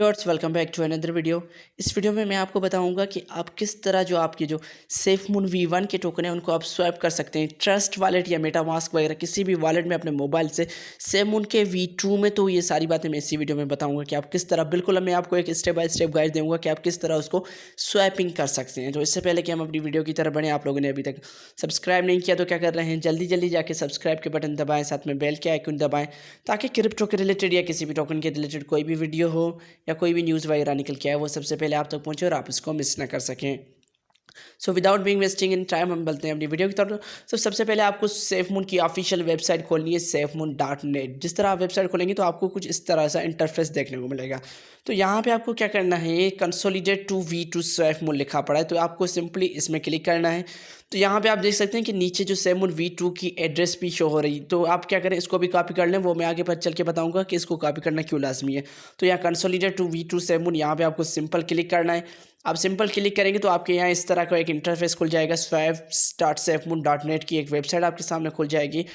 Viewers welcome back to another video. इस video में मैं आपको बताऊंगा कि आप किस तरह जो आपकी जो सेफ मून V1 के टोकन है उनको आप स्वैप कर सकते हैं ट्रस्ट वॉलेट या मेटामास्क वगैरह किसी भी वॉलेट में अपने मोबाइल से सेफ मून के V2 में। तो ये सारी बातें मैं इसी वीडियो में बताऊंगा कि आप किस तरह, बिल्कुल मैं आपको एक स्टेप बाय स्टेप गाइड दूंगा कि आप किस तरह उसको स्वैपिंग कर सकते हैं। तो इससे पहले कि हम अपनी वीडियो की तरफ बढ़ें, आप लोगों ने अभी तक सब्सक्राइब नहीं किया तो क्या कर रहे हैं, जल्दी जल्दी जाके सब्सक्राइब के बटन दबाएं, साथ में बेल के आइकन दबाएं ताकि क्रिप्टो के रिलेटेड या किसी भी टोकन के रिलेटेड कोई भी वीडियो हो या कोई भी न्यूज़ वगैरह निकल के आए वो सबसे पहले आप तक पहुंचे और आप इसको मिस ना कर सकें। So without being wasting in time हम बोलते हैं अपनी वीडियो की तरफ। तो सबसे पहले आपको सेफ मून की ऑफिशियल वेबसाइट खोलनी है, safemoon.net। जिस तरह आप वेबसाइट खोलेंगे तो आपको कुछ इस तरह सा इंटरफेस देखने को मिलेगा। तो यहाँ पे आपको क्या करना है, consolidate to V2 safe moon लिखा पड़ा है, तो आपको सिंपली इसमें क्लिक करना है। तो यहाँ पे आप देख सकते हैं कि नीचे जो सेफ मून V2 की एड्रेस भी शो हो रही है। तो आप क्या करें, इसको भी कॉपी कर लें, वो मैं आगे पर चल के बताऊंगा कि इसको कॉपी करना क्यों लाजमी है। तो यहाँ consolidate to V2 safe moon, यहाँ पे आपको सिंपल क्लिक करना है। आप सिंपल क्लिक करेंगे तो आपके यहाँ इस तरह का एक इंटरफेस खुल जाएगा। swap.safemoon.net की एक वेबसाइट आपके सामने खुल जाएगी।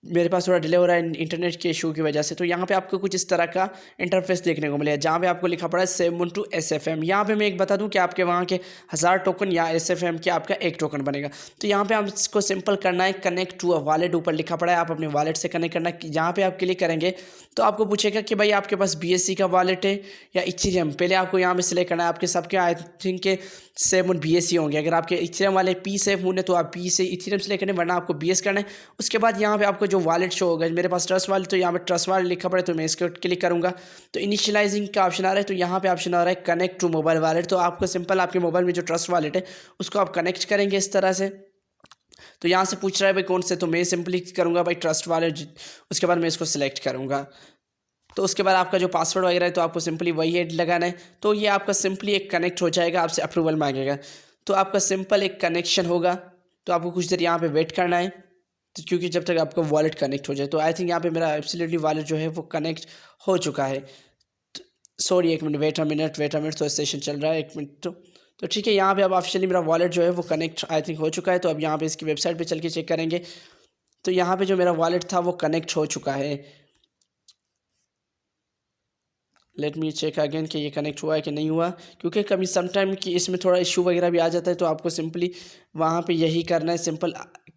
मेरे पास थोड़ा डिले हो रहा है इंटरनेट के इशू की वजह से। तो यहाँ पे आपको कुछ इस तरह का इंटरफेस देखने को मिलेगा जहाँ पे आपको लिखा पड़ा है SafeMoon टू SFM। यहाँ पे मैं एक बता दूँ कि आपके वहाँ के 1000 टोकन या SFM के आपका एक टोकन बनेगा। तो यहाँ पे आप इसको सिंपल करना है, कनेक्ट टू अ वॉलेट ऊपर लिखा पड़ा है, आप अपने वॉलेट से कनेक्ट करना है। यहाँ पे आप क्लिक करेंगे तो आपको पूछेगा कि भाई आपके पास BSC का वॉलेट है या इथेरियम। पहले आपको यहाँ पे सिलेक्ट करना है, आपके सबके आई थिंक के SafeMoon BSC होंगे। अगर आपके इथेरियम वाले P SafeMoon है तो आप P से इथेरियम सिलेक्ट करें, वरना आपको BS करना है। उसके बाद यहाँ पे आपको जो वॉलेट शो होगा, मेरे पास ट्रस्ट वॉलेट, तो यहाँ पे ट्रस्ट वॉलेट लिखा पड़ा है तो मैं इसको क्लिक करूँगा। तो इनिशियलाइजिंग का ऑप्शन आ रहा है, तो यहाँ पे ऑप्शन आ रहा है कनेक्ट टू मोबाइल वॉलेट। तो आपको सिंपल आपके मोबाइल में जो ट्रस्ट वॉलेट है उसको आप कनेक्ट करेंगे इस तरह से। तो यहाँ से पूछ रहा है भाई कौन से, तो मैं सिंपली करूँगा भाई ट्रस्ट वॉलेट। उसके बाद मैं इसको सिलेक्ट करूँगा। तो उसके बाद आपका जो पासवर्ड वगैरह है तो आपको सिंपली वही ऐड लगाना है। तो ये आपका सिंपली एक कनेक्ट हो जाएगा, आपसे अप्रूवल मांगेगा। तो आपका सिंपल एक कनेक्शन होगा। तो आपको कुछ देर यहाँ पे वेट करना है, तो क्योंकि जब तक आपका वॉलेट कनेक्ट हो जाए। तो आई थिंक यहाँ पे मेरा एब्सोल्युटली वॉलेट जो है वो कनेक्ट हो चुका है। सॉरी, एक मिनट, वेट अ मिनट, तो सेशन चल रहा है, एक मिनट। तो ठीक है, यहाँ पे अब ऑफिशियली मेरा वॉलेट जो है वो कनेक्ट आई थिंक हो चुका है। तो अब यहाँ पे इसकी वेबसाइट पे चल के चेक करेंगे। तो यहाँ पे जो मेरा वॉलेट था वो कनेक्ट हो चुका है। लेट मी चेक अगेन कि ये कनेक्ट हुआ है कि नहीं हुआ, क्योंकि कभी समटाइम कि इसमें थोड़ा इशू वगैरह भी आ जाता है। तो आपको सिंपली वहाँ पे यही करना है, सिंपल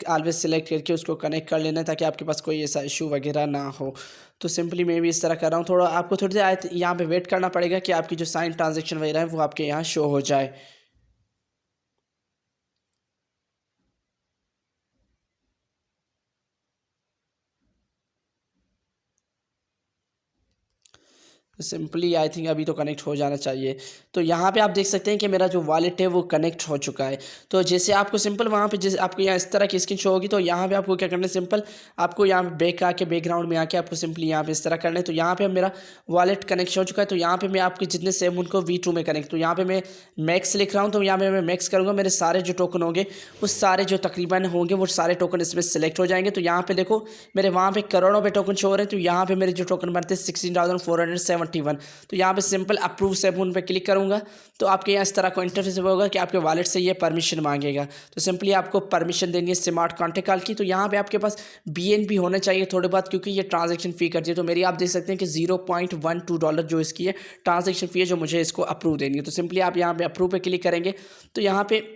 ऑलवेज सेलेक्ट करके उसको कनेक्ट कर लेना है ताकि आपके पास कोई ऐसा इशू वगैरह ना हो। तो सिंपली मैं भी इस तरह कर रहा हूँ। थोड़ा आपको थोड़ी देर यहाँ पे वेट करना पड़ेगा कि आपकी जो साइन ट्रांजेक्शन वगैरह है वो आपके यहाँ शो हो जाए। सिंपली आई थिंक अभी तो कनेक्ट हो जाना चाहिए। तो यहाँ पे आप देख सकते हैं कि मेरा जो वॉलेट है वो कनेक्ट हो चुका है। तो जैसे आपको सिंपल वहाँ पे जैसे आपको यहाँ इस तरह की स्क्रीन शो होगी, तो यहाँ पे आपको क्या करना है, सिंपल आपको यहाँ पे बैक आके बैकग्राउंड में आके आपको सिंपली यहाँ पे इस तरह करना है। तो यहाँ पे मेरा वॉलेट कनेक्ट हो चुका है। तो यहाँ पे मैं आपके जितने सेव उनको V2 में कनेक्ट, तो यहाँ पे मैं मैक्स लिख रहा हूँ। तो यहाँ पे मैं मैक्स करूँगा, मेरे सारे जो टोकन होंगे उस सारे जो तकरीबन होंगे वो सारे टोकन इसमें सेलेक्ट हो जाएंगे। तो यहाँ पे देखो मेरे वहाँ पे करोड़ों पे टोकन शो हो रहे हैं। तो यहाँ पे मेरे जो टोकन बनते हैं 16,471। तो यहाँ पे सिंपल अप्रूव सेवन पे क्लिक करूँगा। तो आपके यहाँ इस तरह का इंटरफेस होगा कि आपके वॉलेट से ये परमिशन मांगेगा। तो सिंपली आपको परमिशन देनी है स्मार्ट कॉन्टैक्ट कॉल की। तो यहाँ पे आपके पास BNB होने चाहिए थोड़े बहुत, क्योंकि ये ट्रांजैक्शन फ़ी करती है। तो मेरी आप देख सकते हैं कि $0.12 जो इसकी है ट्रांजैक्शन फ़ी है, जो मुझे इसको अप्रूव देनी है। तो सिंपली आप यहाँ पे अप्रूव पे क्लिक करेंगे। तो यहाँ पे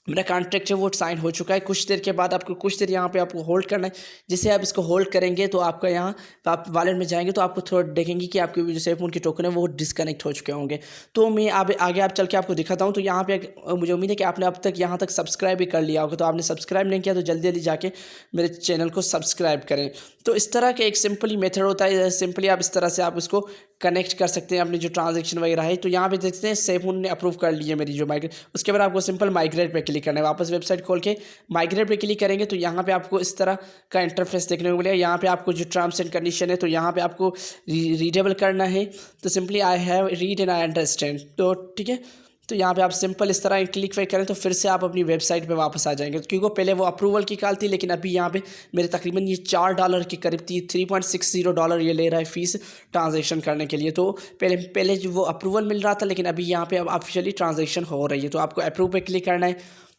मेरा कॉन्ट्रैक्ट है वो साइन हो चुका है। कुछ देर के बाद आपको कुछ देर यहाँ पे आपको होल्ड करना है। जैसे आप इसको होल्ड करेंगे तो आपका यहाँ तो आप वॉलेट में जाएंगे तो आपको थोड़ा देखेंगे कि आपके जो सेफ की टोकन है वो डिस्कनेक्ट हो चुके होंगे। तो मैं आगे आप चल के आपको दिखाता हूँ। तो यहाँ पे मुझे उम्मीद है कि आपने अब तक यहाँ तक सब्सक्राइब भी कर लिया होगा। तो आपने सब्सक्राइब नहीं किया तो जल्दी जल्दी जाके मेरे चैनल को सब्सक्राइब करें। तो इस तरह का एक सिंपली मेथड होता है, सिंपली आप इस तरह से आप उसको कनेक्ट कर सकते हैं अपनी जो ट्रांजेक्शन वगैरह है। तो यहाँ पे देखते हैं सेफून ने अप्रूव कर ली है मेरी जो माइग्रेट। उसके बाद आपको सिंपल माइग्रेट पे क्लिक करना है, वापस वेबसाइट खोल के माइग्रेट पे क्लिक करेंगे। तो यहाँ पे आपको इस तरह का इंटरफेस देखने को मिलेगा। यहाँ पे आपको जो टर्म्स एंड कंडीशन है तो यहाँ पे आपको रीडेबल करना है। तो simply I have read and I understand, तो ठीक है। तो यहाँ पे आप सिंपल इस तरह क्लिक पे करें तो फिर से आप अपनी वेबसाइट पे वापस आ जाएंगे, क्योंकि पहले वो अप्रूवल की कॉल थी, लेकिन अभी यहाँ पे मेरे तकरीबन ये $4 के करीब थी। $3.60 ये ले रहा है फीस ट्रांजैक्शन करने के लिए। तो पहले पहले जो वो अप्रूवल मिल रहा था, लेकिन अभी यहाँ पे अब ऑफिशियली ट्रांजैक्शन हो रही है। तो आपको अप्रूव पे क्लिक करना है।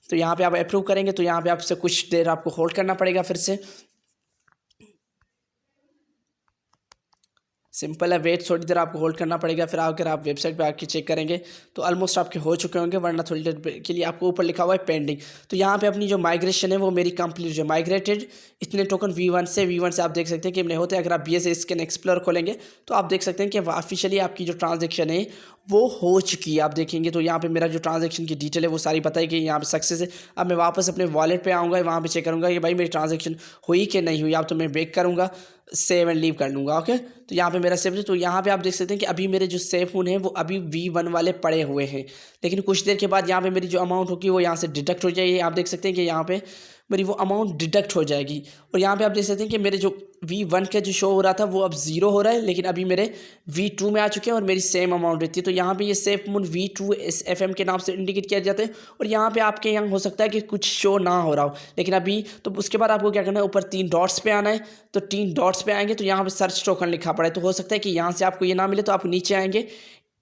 तो यहाँ पे आप अप्रूव करेंगे तो यहाँ पे आपसे कुछ देर आपको होल्ड करना पड़ेगा फिर से। सिंपल है, वेट थोड़ी देर आपको होल्ड करना पड़ेगा। फिर अगर आप वेबसाइट पे आके चेक करेंगे तो ऑलमोस्ट आपके हो चुके होंगे, वरना थोड़ी देर के लिए आपको ऊपर लिखा हुआ है पेंडिंग। तो यहाँ पे अपनी जो माइग्रेशन है वो मेरी कंप्लीट जो माइग्रेटेड इतने टोकन V1 से आप देख सकते हैं कि हमने होते हैं। अगर आप BSA स्कैन एक्सप्लोर खोलेंगे तो आप देख सकते हैं कि ऑफिशियली आपकी जो ट्रांजेक्शन है वो हो चुकी है। आप देखेंगे तो यहाँ पे मेरा जो ट्रांजेक्शन की डिटेल है वो सारी बताई गई, यहाँ पे सक्सेस है। अब मैं वापस अपने वॉलेट पे आऊँगा, वहाँ पे चेक करूँगा कि भाई मेरी ट्रांजेक्शन हुई कि नहीं हुई। अब तो मैं बैक करूँगा, सेव एंड लीव कर लूँगा। ओके, तो यहाँ पे मेरा सेव है। तो यहाँ पे आप देख सकते हैं कि अभी मेरे जो सेव फोन है वो अभी V1 वाले पड़े हुए हैं, लेकिन कुछ देर के बाद यहाँ पे मेरी जो अमाउंट होगी वो यहाँ से डिडक्ट हो जाएगी। आप देख सकते हैं कि यहाँ पे मेरी वो अमाउंट डिडक्ट हो जाएगी। और यहाँ पे आप देख सकते हैं कि मेरे जो V1 का जो शो हो रहा था वो अब 0 हो रहा है, लेकिन अभी मेरे V2 में आ चुके हैं और मेरी सेम अमाउंट रहती है। तो यहाँ पे ये सेफ मून V2 FM के नाम से इंडिकेट किया जाता है। और यहाँ पे आपके यहाँ हो सकता है कि कुछ शो ना हो रहा हो, लेकिन अभी तो उसके बाद आपको क्या करना है, ऊपर 3 डॉट्स पे आना है। तो 3 डॉट्स पे आएंगे तो यहाँ पे सर्च टोकन लिखा पड़ा है। तो हो सकता है कि यहाँ से आपको ये ना मिले, तो आप नीचे आएंगे,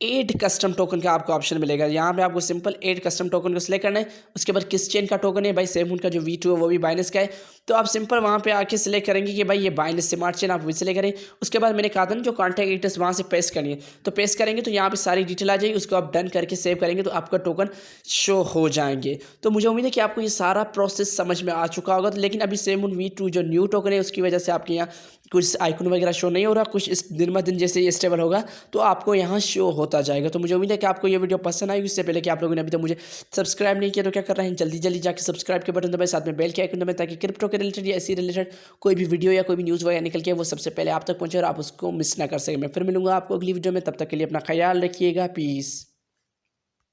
एड कस्टम टोकन का आपको ऑप्शन मिलेगा। यहाँ पे आपको सिंपल एड कस्टम टोकन को सिलेक्ट करना है। उसके बाद किस चेन का टोकन है, भाई सेम का जो V2 है वो भी बाइनेंस का है। तो आप सिंपल वहाँ पे आके सिलेक्ट करेंगे कि भाई ये बाइनेंस स्मार्ट चेन, आप भी सिलेक्ट करें। उसके बाद मैंने कहा था ना जो कॉन्टैक्ट डिटेल्स वहाँ से पेस्ट करनी है, तो पेस्ट करेंगे तो यहाँ पे सारी डिटेल आ जाएगी। उसको आप डन करके सेव करेंगे तो आपका टोकन शो हो जाएंगे। तो मुझे उम्मीद है कि आपको ये सारा प्रोसेस समझ में आ चुका होगा। लेकिन अभी सेम V2 जो न्यू टोकन है उसकी वजह से आपके यहाँ कुछ आइकन वगैरह शो नहीं हो रहा। कुछ इस दिन ब दिन जैसे ये स्टेबल होगा तो आपको यहाँ शो होता जाएगा। तो मुझे उम्मीद है कि आपको ये वीडियो पसंद आई। इससे पहले कि आप लोगों ने अभी तक मुझे सब्सक्राइब नहीं किया तो क्या कर रहे हैं, जल्दी जल्दी जाकर सब्सक्राइब के बटन दबाएं, साथ में बेल के आइकन दबाएं, ताकि क्रिप्टो के रिलेटेड या इसी रिलेटेड कोई भी वीडियो या कोई भी न्यूज़ वगैरह निकल के वो सबसे पहले आप तक पहुंचे और आप उसको मिस ना कर सकें। मैं फिर मिलूंगा आपको अगली वीडियो में, तब तक के लिए अपना ख्याल रखिएगा। पीस।